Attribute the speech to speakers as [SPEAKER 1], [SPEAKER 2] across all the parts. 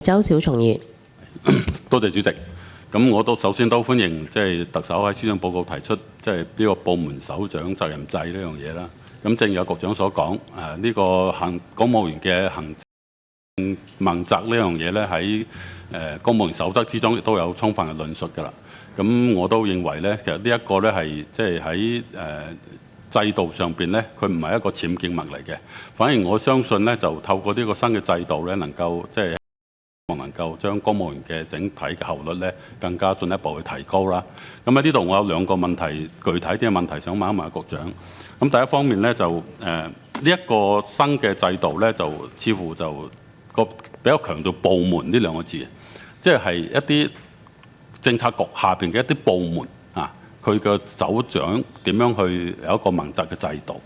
[SPEAKER 1] 周小松議員，
[SPEAKER 2] 多謝主席。咁我首先都歡迎特首喺施政報告提出呢個部門首長責任制呢樣嘢啦。咁正如有局長所講，呢個公務員嘅行政問責呢樣嘢咧，喺公務員守則之中亦都有充分嘅論述㗎啦。咁我都認為咧，其實呢一個咧係喺制度上邊咧，佢唔係一個僭建物嚟嘅。反而我相信咧，就透過呢個新嘅制度咧，能夠能夠將公務員嘅整體嘅效率咧，更加進一步去提高啦。咁喺呢度我有兩個問題，具體啲嘅問題想問一問局長。咁第一方面咧就呢一個新嘅制度咧，就似乎就比較強調部門呢兩個字，即係一啲政策局下邊嘅一啲部門啊，佢嘅首長點樣去有一個問責嘅制度。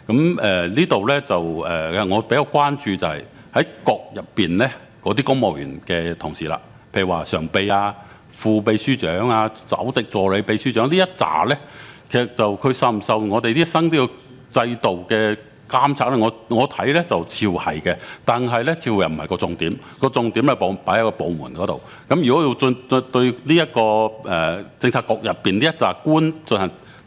[SPEAKER 2] 咁呢度咧就我比較關注就係喺局入邊咧，嗰啲公務員嘅同事啦，譬如話常秘啊、副秘書長啊、首席助理秘書長呢一紮咧，其實就佢受唔受我哋啲新呢個制度嘅監察咧？我睇咧就似乎係嘅，但係咧似乎又唔係個重點，個重點咧擺喺個部門嗰度。咁如果要對呢一個政策局入邊呢一紮官進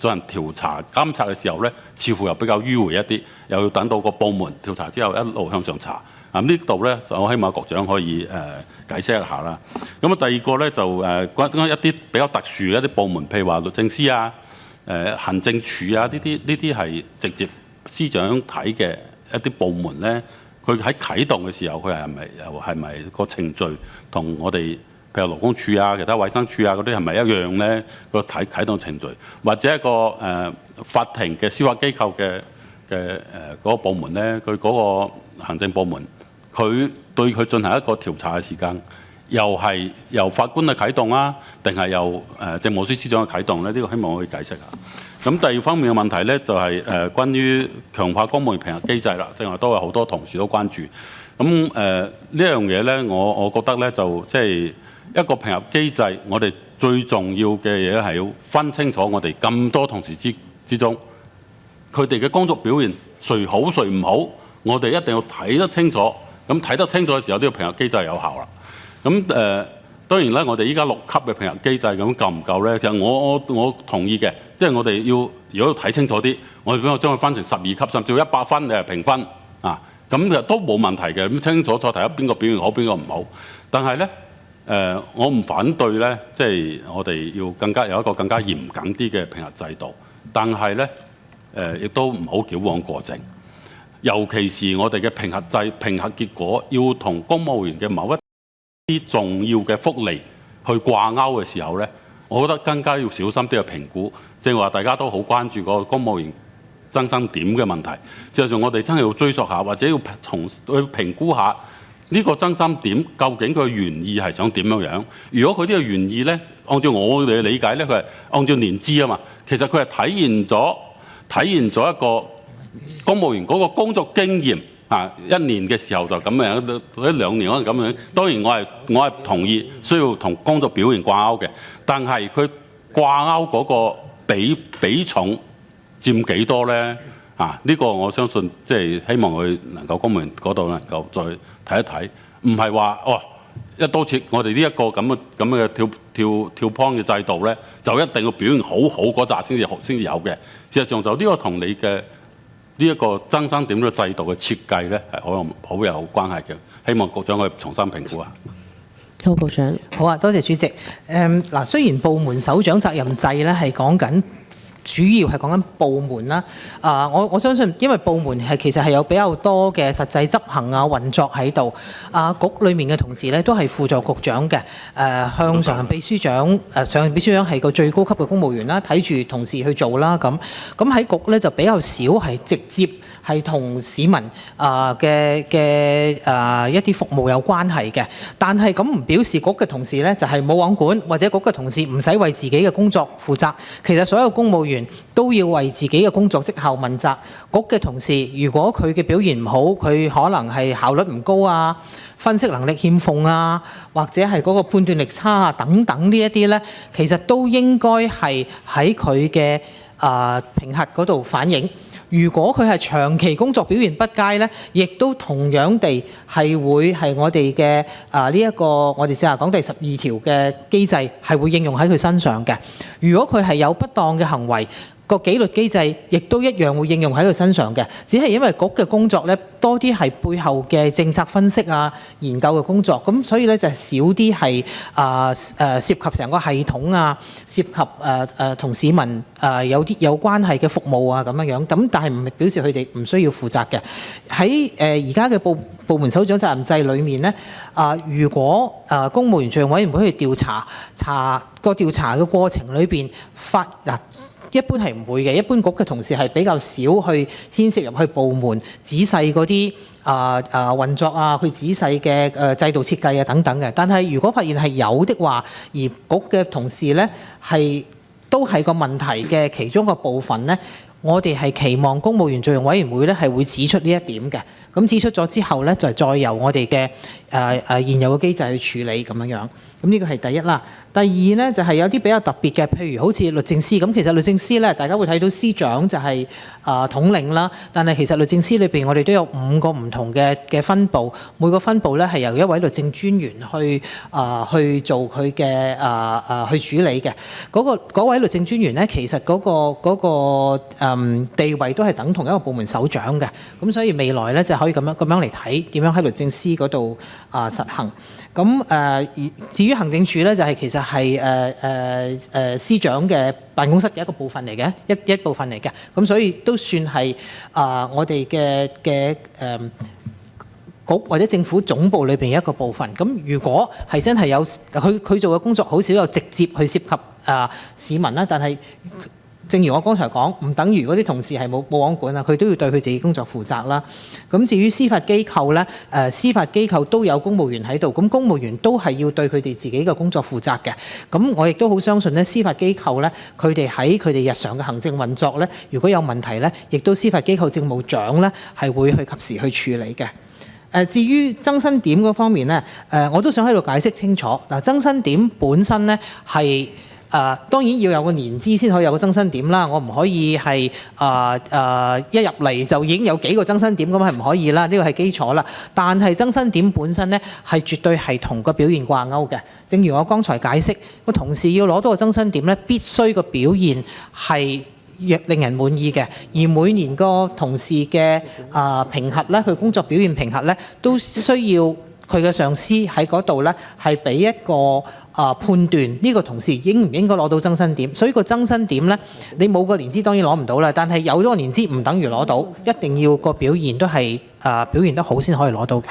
[SPEAKER 2] 行調查監察嘅時候咧，似乎又比較迂迴一啲，又要等到個部門調查之後一路向上查。呢度咧，我希望局長可以解釋一下啦。咁啊，第二個咧就關於一啲比較特殊嘅一啲部門，譬如話律政司啊、行政處啊呢啲係直接司長睇嘅一啲部門咧，佢喺啟動嘅時候，佢係咪個程序同我哋譬如勞工處啊、其他衛生處啊嗰啲係咪一樣咧？個啟動程序，或者一個法庭嘅司法機構嘅嗰個部門咧，佢嗰個行政部門。佢對佢進行一個調查嘅時間，又係由法官去啟動啊，定係由政務司司長去啟動咧？呢個希望可以解釋下。咁第二方面嘅問題咧，就係關於強化公務員評核機制啦。正話都有好多同事都關注。咁呢樣嘢咧，我覺得咧就即係一個評核機制，我哋最重要嘅嘢係要分清楚我哋咁多同事之中，佢哋嘅工作表現誰好誰唔好，我哋一定要睇得清楚。咁睇得清楚嘅時候，呢個評核機制有效啦。咁當然咧，我哋依家6級嘅評核機制咁夠唔夠咧？其實我同意嘅，即係我哋要如果睇清楚啲，我哋將佢分成12級，甚至到100分你係評分啊，咁都冇問題嘅。咁清清楚楚睇下邊個表現好，邊個唔好。但係咧我唔反對咧，即係我哋要有一個更加嚴謹啲嘅評核制度，但係咧亦都唔好矯枉過正。尤其是我哋嘅評核結果要同公務員嘅某一啲重要嘅福利去掛鈎嘅時候咧，我覺得更加要小心啲去評估。正話大家都好關注個公務員增薪點嘅問題，事實上我哋真係要追溯下，或者要去評估下呢個增薪點究竟佢原意係想點樣。如果佢呢個原意咧，按照我哋嘅理解咧，佢係按照年資啊嘛，其實佢係體現咗一個公務員嗰個工作經驗啊，1年嘅時候就咁樣，或者2年可能咁樣。當然我係同意需要同工作表現掛鈎嘅，但係佢掛鈎嗰個比重佔幾多咧？呢個我相信即係希望佢能夠公務員嗰度能夠再睇一睇，唔係話一刀切，我哋呢一個咁嘅跳 point 嘅制度咧，就一定要表現好嗰紮先至有嘅。事實上就呢個同你嘅呢一個增薪點嘅制度嘅設計咧，係好有關係嘅。希望局長可以重新評估下。
[SPEAKER 1] 好，局長。
[SPEAKER 3] 好啊，多謝主席。雖然部門首長責任制咧係講緊，主要係講緊部門啦。我相信，因為部門其實係有比較多嘅實際執行啊運作喺度。局裡面嘅同事咧都係輔助局長嘅。向常任秘書長，常任秘書長係個最高級嘅公務員啦，睇住同事去做啦。咁喺局咧就比較少係直接係同市民嘅一啲服務有關係嘅。但係咁唔表示局嘅同事咧就係冇網管，或者局嘅同事唔使為自己嘅工作負責。其實所有公務員都要為自己嘅工作績效問責。局嘅同事如果佢嘅表現唔好，佢可能係效率唔高啊、分析能力欠奉啊，或者係嗰個判斷力差啊等等呢一啲咧，其實都應該係喺佢嘅評核嗰度反映。如果佢係長期工作表現不佳咧，亦都同樣地係會係我哋嘅呢一個我哋正話講第12條嘅機制係會應用喺佢身上嘅。如果佢係有不當嘅行為，個紀律機制亦都一樣會應用喺佢身上嘅，只係因為局嘅工作咧多啲係背後嘅政策分析啊、研究嘅工作，咁所以咧就少啲係涉及成個系統啊，涉及同市民有關係嘅服務啊咁樣，咁但係唔係表示佢哋唔需要負責嘅。喺而家嘅部門首長責任制裏面咧，如果公務員罪用委員會去調查調查嘅過程裏邊一般係唔會嘅，一般局嘅同事係比較少去牽涉入去部門仔細嗰啲運作啊，去仔細嘅制度設計啊等等嘅。但係如果發現係有的話，而局嘅同事咧都係個問題嘅其中一個部分咧，我哋係期望公務員罪用委員會咧係會指出呢一點嘅。咁指出咗之後咧，就係再由我哋嘅現有嘅機制去處理咁樣。咁呢個係第一啦。第二咧就係有啲比較特別嘅，譬如好似律政司咁。其實律政司咧，大家會睇到司長就係統領啦。但係其實律政司裏邊，我哋都有5個唔同嘅分部，每個分部咧係由一位律政專員去做佢嘅去處理嘅。嗰位律政專員咧，其實嗰個地位都係等同一個部門首長嘅。咁所以未來咧就可以咁樣嚟睇點樣喺律政司嗰度實行。咁至於行政處咧，就係其實係司長嘅辦公室嘅一個部分嚟嘅，一部分嚟嘅。咁所以都算係我哋嘅局或者政府總部裏邊一個部分。咁如果係真係有佢做嘅工作，好少有直接去涉及市民啦，但係正如我剛才講，唔等於嗰啲同事係冇保安管啊，佢都要對佢自己工作負責啦。咁至於司法機構咧，司法機構都有公務員喺度，咁公務員都係要對佢哋自己嘅工作負責嘅。咁我亦都好相信咧，司法機構咧，佢哋喺佢哋日常嘅行政運作咧，如果有問題咧，亦都司法機構政務長咧係會去及時去處理嘅。至於增薪點嗰方面咧，我都想喺度解釋清楚。嗱，增薪點本身咧係當然要有個年資先可以有個增薪點啦，我唔可以係一入嚟就已經有幾個增薪點，咁係唔可以啦，呢個係基礎啦。但係增薪點本身咧係絕對係同個表現掛鈎嘅。正如我剛才解釋，個同事要攞到個增薪點咧，必須個表現係令人滿意嘅，而每年個同事嘅評核咧，佢工作表現評核咧，都需要佢嘅上司喺嗰度咧係俾一個判斷呢個同事應唔應該攞到增薪點。所以個增薪點咧，你冇個年資當然攞唔到啦，但係有咗個年資唔等於攞到，一定要個表現都係表現得好先可以攞到嘅。